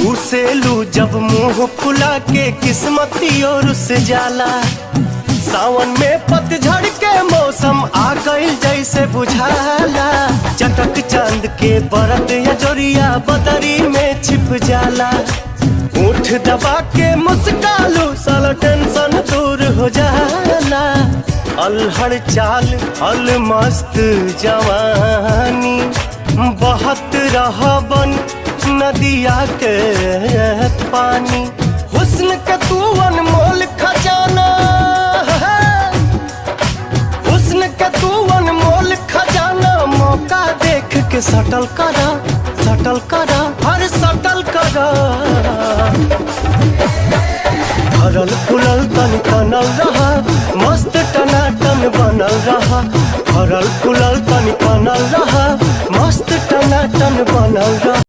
उसेलू जब मुंह फुला के किस्मती और उस जाला। सावन में पतझड़ के मौसम आ गइल जैसे बुझाला। चटक चांद के बरत या जोरिया बदरी में छिप जाला। उठ दबा के मुस्कालू साला टेंशन दूर हो जाला। अलहड़ चाल अल मस्त जवानी बहत रहा बन नदिया के पानी। हुस्न के तू अनमोल खजाना, हुस्न के तू अनमोल खजाना। मौका देख के सटल करा, सटल करा, हर सटल करा। भरल फुलल तन तनल रहा, मस्त टनाटन बनल रहा। भरल फुलल तन तनल रहा, मस्त टनाटन बनल रहा।